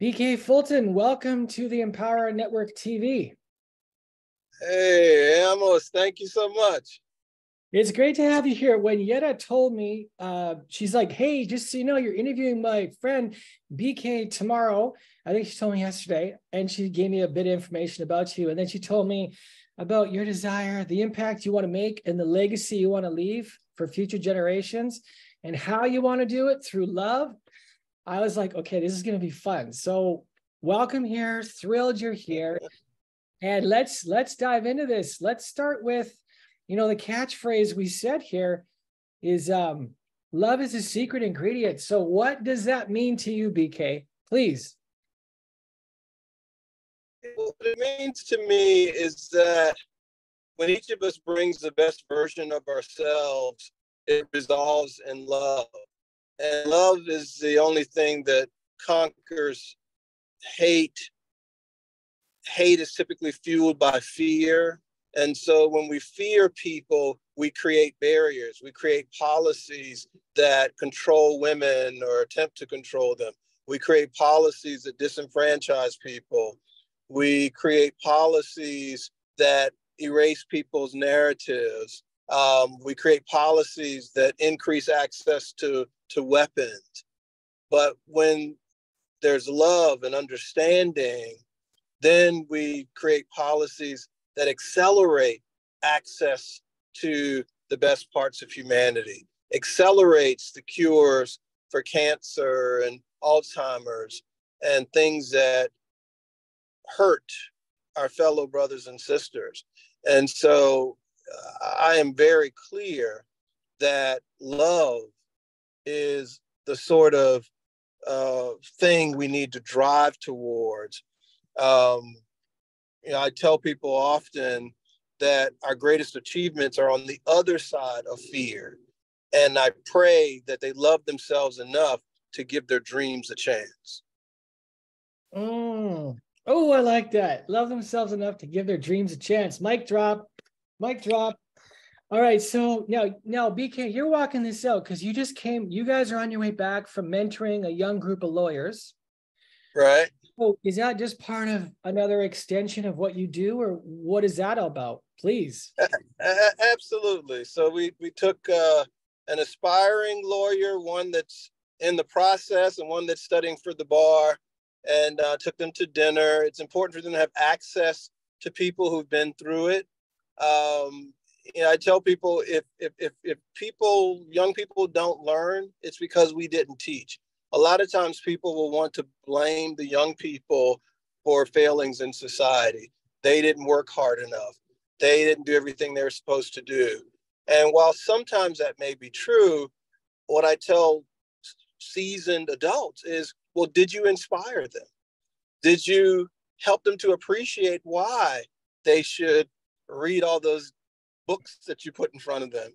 BK Fulton, welcome to the Empower Network TV. Hey, Amos, thank you so much. It's great to have you here. When Yetta told me, she's like, hey, just so you know, you're interviewing my friend BK tomorrow. I think she told me yesterday, and she gave me a bit of information about you. And then she told me about your desire, the impact you want to make, and the legacy you want to leave for future generations, and how you want to do it through love. I was like, okay, this is going to be fun. So welcome here. Thrilled you're here. And let's dive into this. Let's start with, the catchphrase we said here is love is a secret ingredient. So what does that mean to you, BK? Please. What it means to me is that when each of us brings the best version of ourselves, it resolves in love. And love is the only thing that conquers hate. Hate is typically fueled by fear. And so when we fear people, we create barriers. We create policies that control women or attempt to control them. We create policies that disenfranchise people. We create policies that erase people's narratives. We create policies that increase access to weapons. But when there's love and understanding, then we create policies that accelerate access to the best parts of humanity, accelerates the cures for cancer and Alzheimer's and things that hurt our fellow brothers and sisters. And so I am very clear that love is the sort of thing we need to drive towards. I tell people often that our greatest achievements are on the other side of fear. And I pray that they love themselves enough to give their dreams a chance. Oh, I like that. Love themselves enough to give their dreams a chance. Mic drop. Mic drop. All right. So now, BK, you're walking this out because you guys are on your way back from mentoring a young group of lawyers. Right. Oh, is that just part of another extension of what you do, or what is that about? Please. Absolutely. So we took an aspiring lawyer, one that's in the process and one that's studying for the bar, and took them to dinner. It's important for them to have access to people who've been through it. I tell people if young people don't learn, it's because we didn't teach. A lot of times people will want to blame the young people for failings in society. They didn't work hard enough. They didn't do everything they were supposed to do. And while sometimes that may be true, what I tell seasoned adults is, well, did you inspire them? Did you help them to appreciate why they should read all those books that you put in front of them?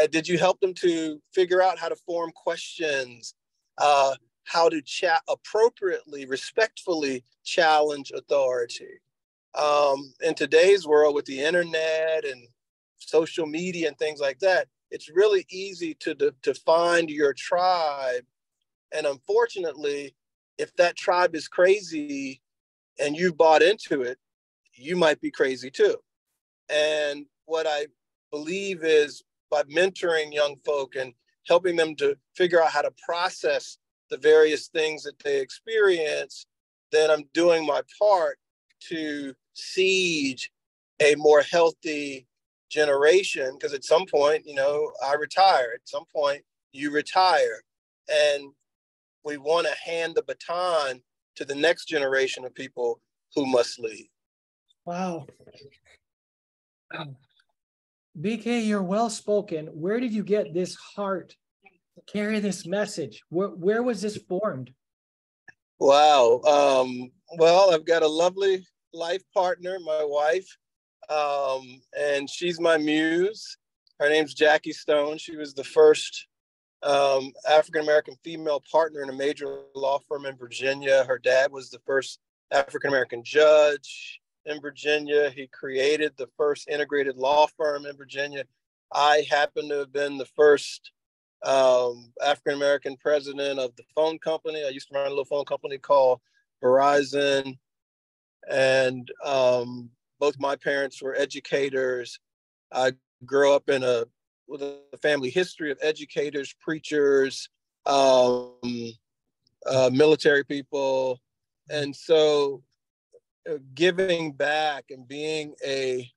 Did you help them to figure out how to form questions? How to appropriately, respectfully challenge authority. In today's world with the internet and social media and things like that, it's really easy to find your tribe. And unfortunately, if that tribe is crazy and you bought into it, you might be crazy too. And what I believe is by mentoring young folk and helping them to figure out how to process the various things that they experience, then I'm doing my part to siege a more healthy generation. Because at some point, I retire. At some point, you retire. And we want to hand the baton to the next generation of people who must lead. Wow. BK, you're well-spoken. Where did you get this heart to carry this message? Where was this formed? Wow. Well, I've got a lovely life partner, my wife, and she's my muse. Her name's Jackie Stone. She was the first African-American female partner in a major law firm in Virginia. Her dad was the first African-American judge in Virginia. He created the first integrated law firm in Virginia. I happen to have been the first African-American president of the phone company. I used to run a little phone company called Verizon, and both my parents were educators. I grew up with a family history of educators, preachers, military people, and so giving back and being a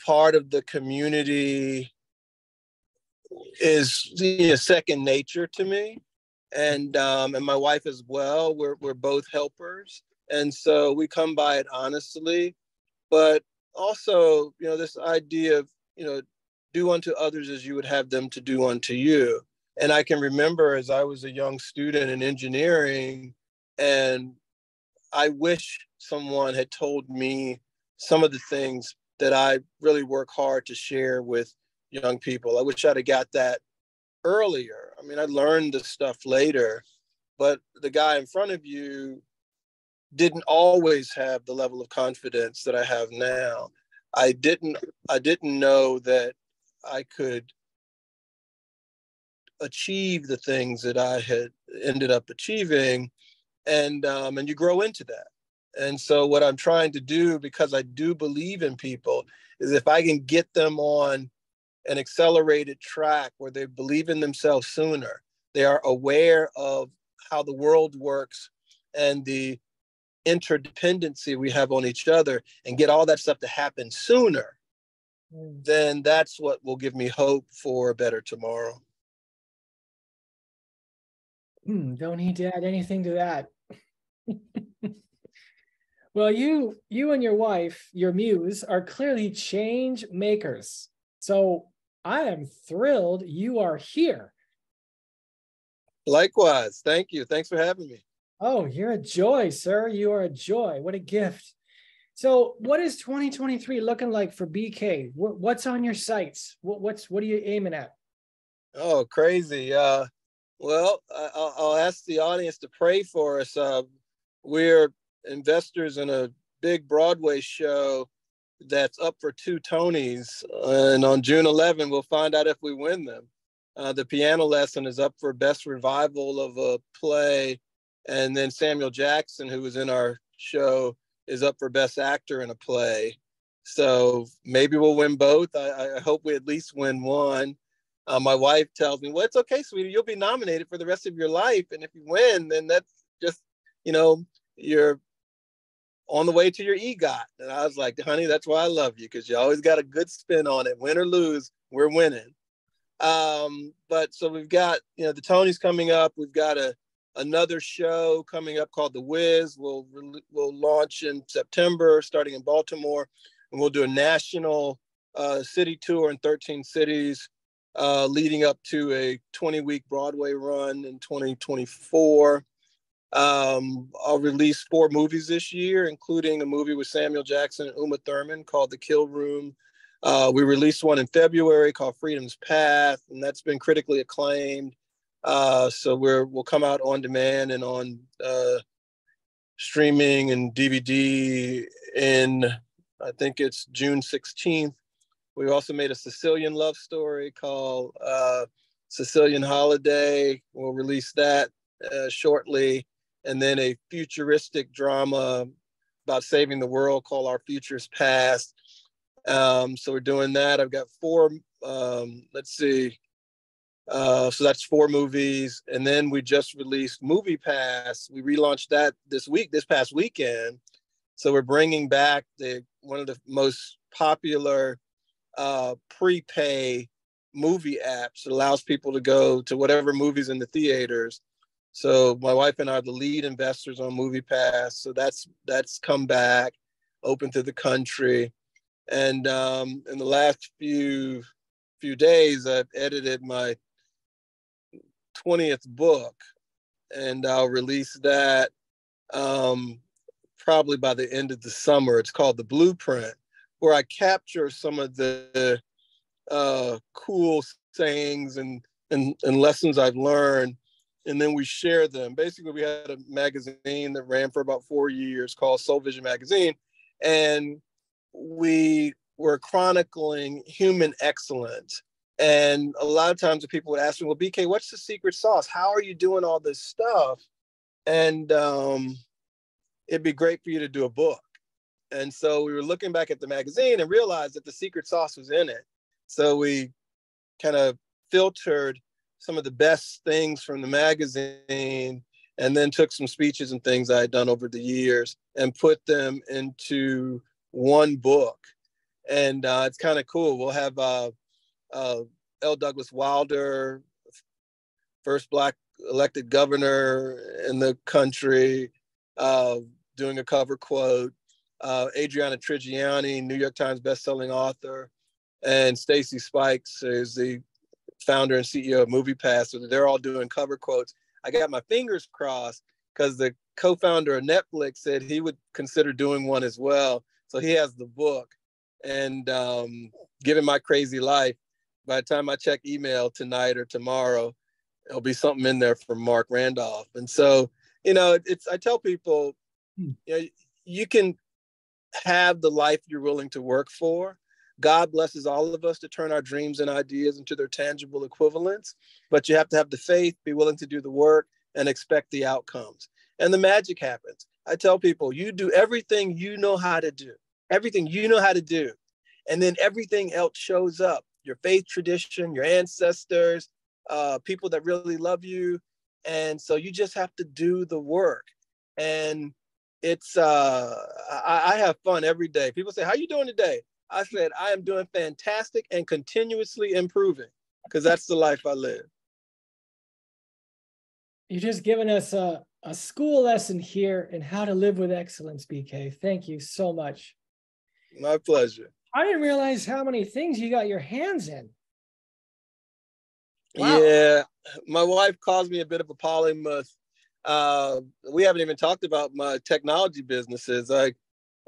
part of the community is second nature to me, and my wife as well. We're both helpers, and so we come by it honestly, but also this idea of do unto others as you would have them to do unto you. And I can remember as I was a young student in engineering, and I wish someone had told me some of the things that I really work hard to share with young people. I wish I'd have got that earlier. I mean, I learned the stuff later, but the guy in front of you didn't always have the level of confidence that I have now. I didn't know that I could achieve the things that I had ended up achieving, and you grow into that. And so what I'm trying to do, because I do believe in people, is if I can get them on an accelerated track where they believe in themselves sooner, they are aware of how the world works and the interdependency we have on each other, and get all that stuff to happen sooner, then that's what will give me hope for a better tomorrow. Don't need to add anything to that. Well, you and your wife, your muse, are clearly change makers. So I am thrilled you are here. Likewise. Thank you. Thanks for having me. Oh, you're a joy, sir. You are a joy. What a gift. So what is 2023 looking like for BK? What's on your sights? What are you aiming at? Oh, crazy. Well, I'll ask the audience to pray for us. We're investors in a big Broadway show that's up for 2 Tonys. And on June 11, we'll find out if we win them. The Piano Lesson is up for Best Revival of a Play. And then Samuel Jackson, who was in our show, is up for Best Actor in a Play. So maybe we'll win both. I hope we at least win one. My wife tells me, well, it's okay, sweetie. You'll be nominated for the rest of your life. And if you win, then that's just, you're on the way to your EGOT. And I was like, honey, that's why I love you, because you always got a good spin on it. Win or lose, we're winning. But so we've got, the Tonys coming up. We've got another show coming up called The Wiz. We'll launch in September, starting in Baltimore. And we'll do a national city tour in 13 cities. Leading up to a 20-week Broadway run in 2024. I'll release 4 movies this year, including a movie with Samuel Jackson and Uma Thurman called The Kill Room. We released one in February called Freedom's Path, and that's been critically acclaimed. So we'll come out on demand and on streaming and DVD in, I think it's June 16th. We also made a Sicilian love story called Sicilian Holiday. We'll release that shortly. And then a futuristic drama about saving the world called Our Future's Past. So we're doing that. I've got 4, let's see. So that's 4 movies. And then we just released Movie Pass. We relaunched that this past weekend. So we're bringing back one of the most popular prepay movie apps that allows people to go to whatever movies in the theaters. So my wife and I are the lead investors on Movie Pass. So that's come back, open to the country. And in the last few days, I've edited my 20th book, and I'll release that probably by the end of the summer. It's called The Blueprint, where I capture some of the cool sayings and lessons I've learned, and then we share them. Basically, we had a magazine that ran for about 4 years called Soul Vision Magazine, and we were chronicling human excellence. And a lot of times people would ask me, well, BK, what's the secret sauce? How are you doing all this stuff? And it'd be great for you to do a book. And so we were looking back at the magazine and realized that the secret sauce was in it. So we kind of filtered some of the best things from the magazine and then took some speeches and things I had done over the years and put them into one book. And it's kind of cool. We'll have L. Douglas Wilder, first Black elected governor in the country, doing a cover quote. Adriana Trigiani, New York Times bestselling author, and Stacy Spikes is the founder and CEO of MoviePass. So they're all doing cover quotes. I got my fingers crossed because the co-founder of Netflix said he would consider doing one as well. So he has the book. And given my crazy life, by the time I check email tonight or tomorrow, there'll be something in there from Mark Randolph. And so, I tell people, you can have the life you're willing to work for. God blesses all of us to turn our dreams and ideas into their tangible equivalents, but you have to have the faith, be willing to do the work, and expect the outcomes. And the magic happens. I tell people, you do everything you know how to do, and then everything else shows up. Your faith tradition, your ancestors, people that really love you. And so you just have to do the work. And it's, I have fun every day. People say, how you doing today? I said, I am doing fantastic and continuously improving, because that's the life I live. You're just giving us a school lesson here in how to live with excellence, BK. Thank you so much. My pleasure. I didn't realize how many things you got your hands in. Wow. Yeah, my wife calls me a bit of a polymath. We haven't even talked about my technology businesses. I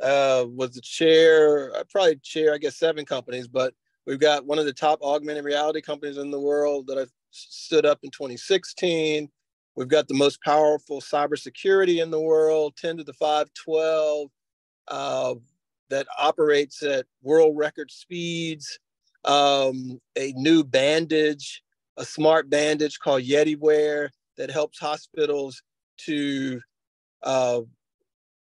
was the chair, I guess 7 companies, but we've got one of the top augmented reality companies in the world that I stood up in 2016. We've got the most powerful cybersecurity in the world, 10 to the 512, that operates at world record speeds, a new bandage, a smart bandage called YetiWear that helps hospitals to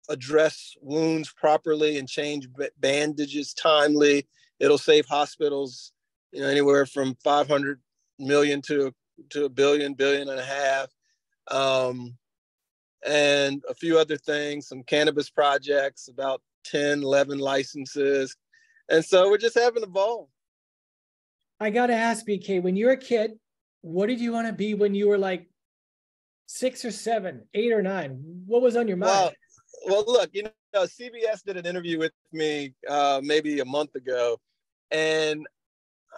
address wounds properly and change bandages timely. It'll save hospitals, anywhere from 500 million to a billion and a half. And a few other things, some cannabis projects, about 10, 11 licenses. And so we're just having a ball. I got to ask, BK, when you were a kid, what did you want to be when you were like 6 or 7, 8 or 9? What was on your mind? Well, look, CBS did an interview with me maybe a month ago, and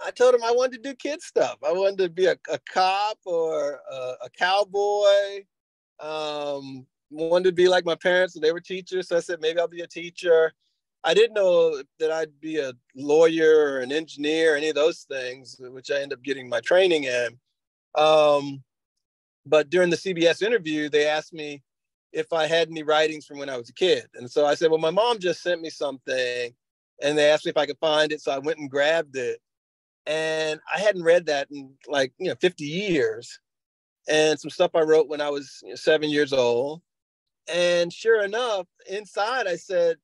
I told him I wanted to do kid stuff. I wanted to be a cop or a cowboy. Wanted to be like my parents, and they were teachers. So I said, maybe I'll be a teacher. I didn't know that I'd be a lawyer or an engineer, any of those things, which I ended up getting my training in. But during the CBS interview, they asked me if I had any writings from when I was a kid. And so I said, well, my mom just sent me something, and they asked me if I could find it. So I went and grabbed it. And I hadn't read that in 50 years. And some stuff I wrote when I was 7 years old. And sure enough, inside I said,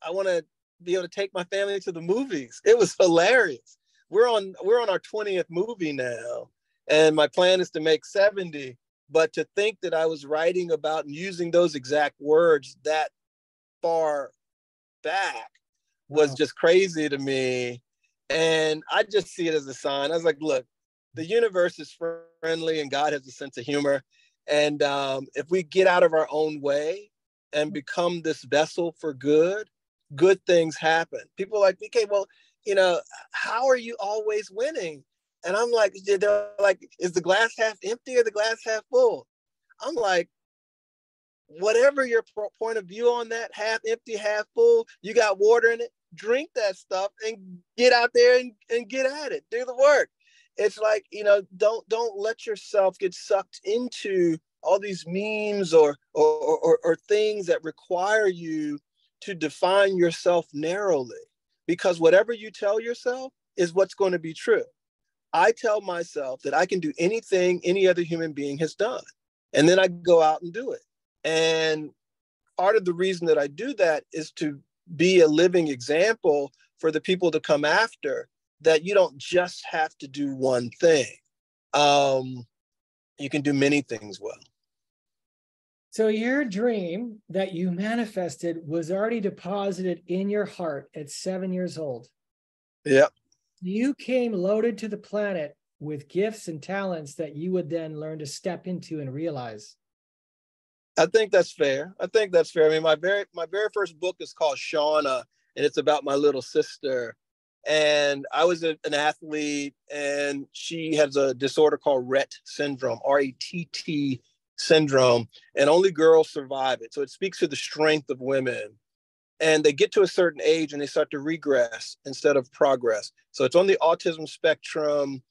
I want to be able to take my family to the movies. It was hilarious. We're on our 20th movie now, and my plan is to make 70. But to think that I was writing about and using those exact words that far back was just crazy to me. And I just see it as a sign. I was like, look, the universe is friendly and God has a sense of humor. And if we get out of our own way and become this vessel for good things happen. People are like, BK, well, how are you always winning? And I'm like, they're like, is the glass half empty or the glass half full? I'm like, whatever your point of view on that, half empty, half full, you got water in it, drink that stuff and get out there and get at it, do the work. It's like, don't let yourself get sucked into all these memes or things that require you to define yourself narrowly, because whatever you tell yourself is what's going to be true. I tell myself that I can do anything any other human being has done. And then I go out and do it. And part of the reason that I do that is to be a living example for the people to come after, that you don't just have to do one thing. You can do many things well. So your dream that you manifested was already deposited in your heart at 7 years old. Yep. You came loaded to the planet with gifts and talents that you would then learn to step into and realize. I think that's fair. I mean, my very first book is called Shauna, and it's about my little sister. And I was an athlete, and she has a disorder called Rett syndrome, RETT syndrome, and only girls survive it. So it speaks to the strength of women. And they get to a certain age and they start to regress instead of progress. So it's on the autism spectrum.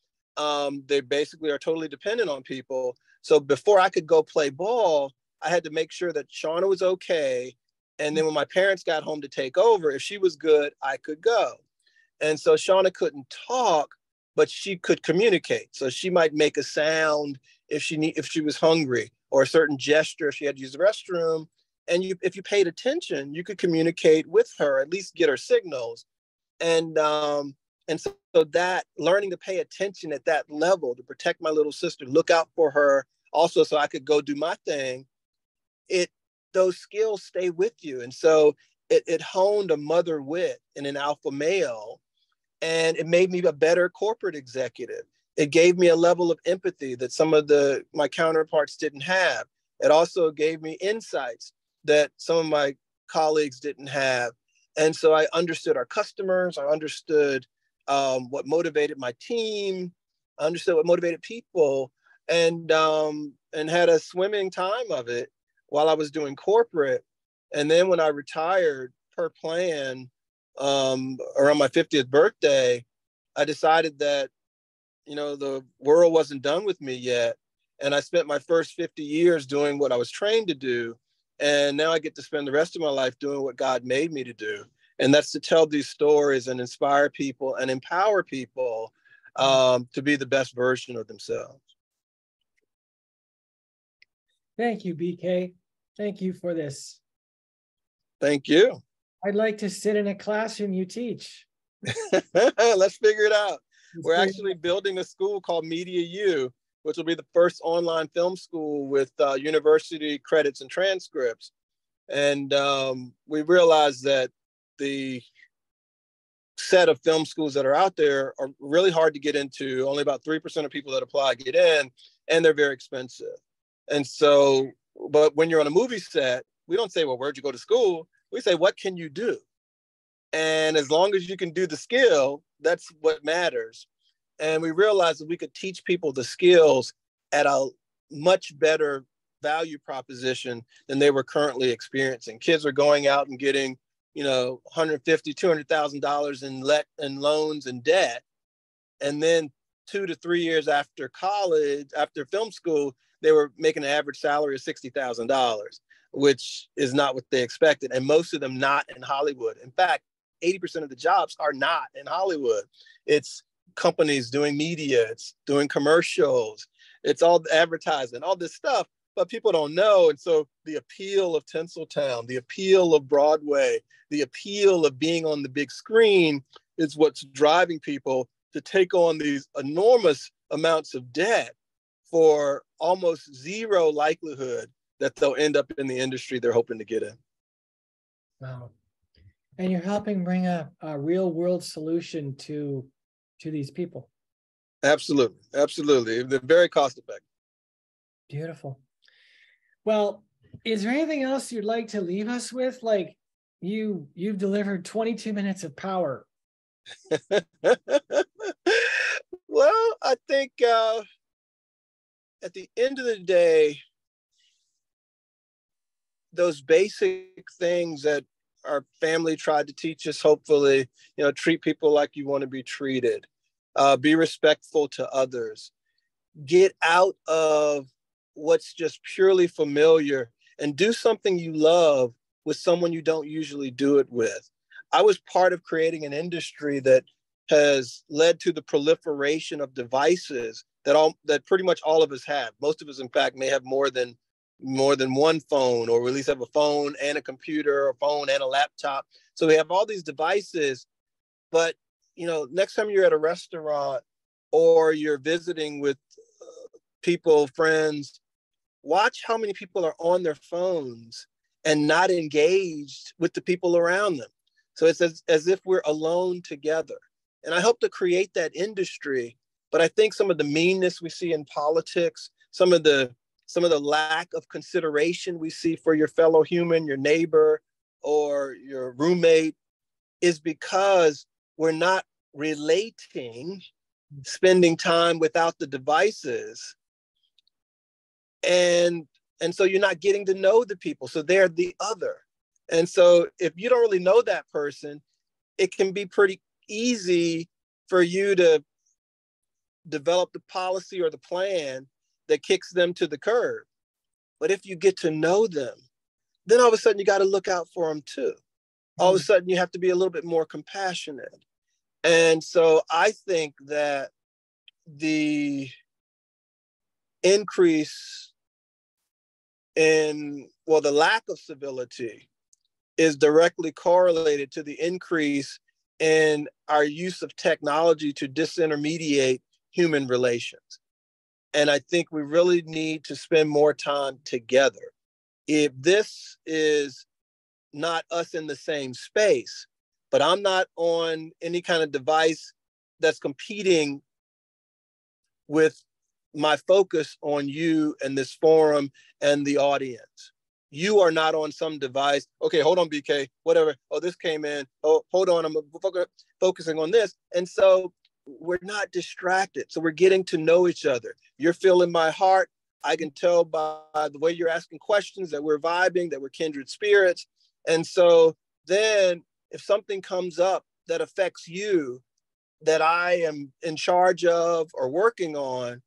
They basically are totally dependent on people. So before I could go play ball, I had to make sure that Shauna was okay. And then when my parents got home to take over, if she was good, I could go. And so Shauna couldn't talk, but she could communicate. So she might make a sound if she was hungry, or a certain gesture if she had to use the restroom. And if you paid attention, you could communicate with her, at least get her signals. And so that learning to pay attention at that level, to protect my little sister, look out for her, also so I could go do my thing, those skills stay with you. And so it honed a mother wit in an alpha male, and it made me a better corporate executive. It gave me a level of empathy that some of my counterparts didn't have. It also gave me insights that some of my colleagues didn't have. And so I understood our customers. I understood what motivated my team. I understood what motivated people, and had a swimming time of it while I was doing corporate. And then when I retired per plan around my 50th birthday, I decided that, the world wasn't done with me yet. And I spent my first 50 years doing what I was trained to do. And now I get to spend the rest of my life doing what God made me to do. And that's to tell these stories and inspire people and empower people to be the best version of themselves. Thank you, BK. Thank you for this. Thank you. I'd like to sit in a classroom you teach. Let's figure it out. We're actually building a school called MediaU, which will be the first online film school with university credits and transcripts. And we realized that the set of film schools that are out there are really hard to get into. Only about 3% of people that apply get in, and they're very expensive. And so, but when you're on a movie set, we don't say, well, where'd you go to school? We say, what can you do? And as long as you can do the skill, that's what matters. And we realized that we could teach people the skills at a much better value proposition than they were currently experiencing. Kids are going out and getting, $150,000, $200,000 in loans and debt. And then 2 to 3 years after college, after film school, they were making an average salary of $60,000, which is not what they expected. And most of them not in Hollywood. In fact, 80% of the jobs are not in Hollywood. It's companies doing media, it's doing commercials, it's all advertising, all this stuff, but people don't know. And so the appeal of Tinseltown, the appeal of Broadway, the appeal of being on the big screen is what's driving people to take on these enormous amounts of debt for almost zero likelihood that they'll end up in the industry they're hoping to get in. Wow. And you're helping bring a real world solution to these people. Absolutely. Absolutely. They're very cost effective. Beautiful. Well, is there anything else you'd like to leave us with? Like you've delivered 22 minutes of power. Well, I think at the end of the day, those basic things that our family tried to teach us, hopefully, treat people like you want to be treated, be respectful to others, get out of what's just purely familiar and do something you love with someone you don't usually do it with. I was part of creating an industry that has led to the proliferation of devices that pretty much all of us have. Most of us, in fact, may have more than more than one phone, or we at least have a phone and a computer, or a phone and a laptop. So we have all these devices, but next time you're at a restaurant or you're visiting with people, friends, watch how many people are on their phones and not engaged with the people around them. So it's as if we're alone together. And I hope to create that industry, but I think some of the meanness we see in politics, some of the lack of consideration we see for your fellow human, your neighbor or your roommate, is because we're not relating, spending time without the devices. And so you're not getting to know the people. So they're the other. And so if you don't really know that person, it can be pretty easy for you to develop the policy or the plan that kicks them to the curb. But if you get to know them, then all of a sudden you got to look out for them too. All of a sudden you have to be a little bit more compassionate. And so I think that the increase in, the lack of civility is directly correlated to the increase in our use of technology to disintermediate human relations. And I think we really need to spend more time together. If this is not us in the same space, but I'm not on any kind of device that's competing with my focus on you and this forum and the audience. You are not on some device. Okay, hold on, BK, whatever. Oh, this came in. Oh, hold on, I'm focusing on this. And so we're not distracted. So we're getting to know each other. You're feeling my heart. I can tell by the way you're asking questions that we're vibing, that we're kindred spirits. And so then if something comes up that affects you, that I am in charge of or working on,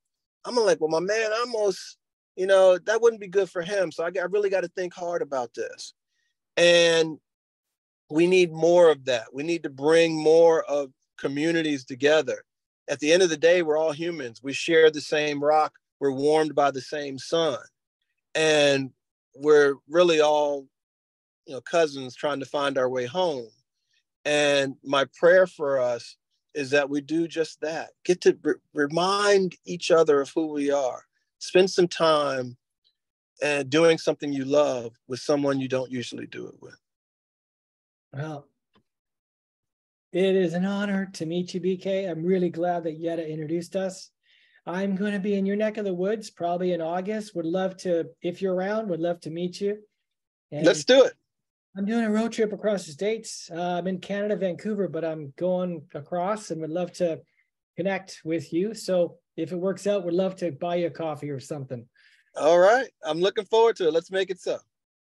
I'm like, well, my man, almost, that wouldn't be good for him. So I really got to think hard about this. And we need more of that. We need to bring more of communities together. At the end of the day, we're all humans. We share the same rock. We're warmed by the same sun. And we're really all, cousins trying to find our way home. And my prayer for us is that we do just that. Get to remind each other of who we are. Spend some time and doing something you love with someone you don't usually do it with. Well, it is an honor to meet you, BK. I'm really glad that Yetta introduced us. I'm going to be in your neck of the woods, probably in August. Would love to, if you're around, would love to meet you. And let's do it. I'm doing a road trip across the States. I'm in Canada, Vancouver, but I'm going across and would love to connect with you. So if it works out, would love to buy you a coffee or something. All right. I'm looking forward to it. Let's make it so.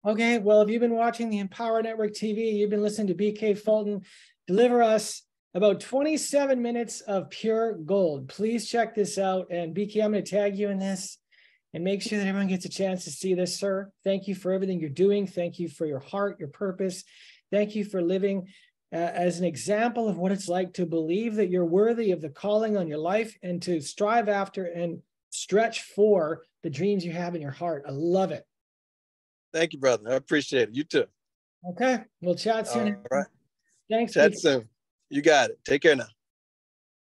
Okay. Well, if you've been watching the Empower Network TV, you've been listening to BK Fulton deliver us about 27 minutes of pure gold. Please check this out. And BK, I'm going to tag you in this and make sure that everyone gets a chance to see this, sir. Thank you for everything you're doing. Thank you for your heart, your purpose. Thank you for living as an example of what it's like to believe that you're worthy of the calling on your life and to strive after and stretch for the dreams you have in your heart. I love it. Thank you, brother. I appreciate it. You too. Okay. We'll chat soon. All right. Thanks. Chat soon. You got it. Take care now.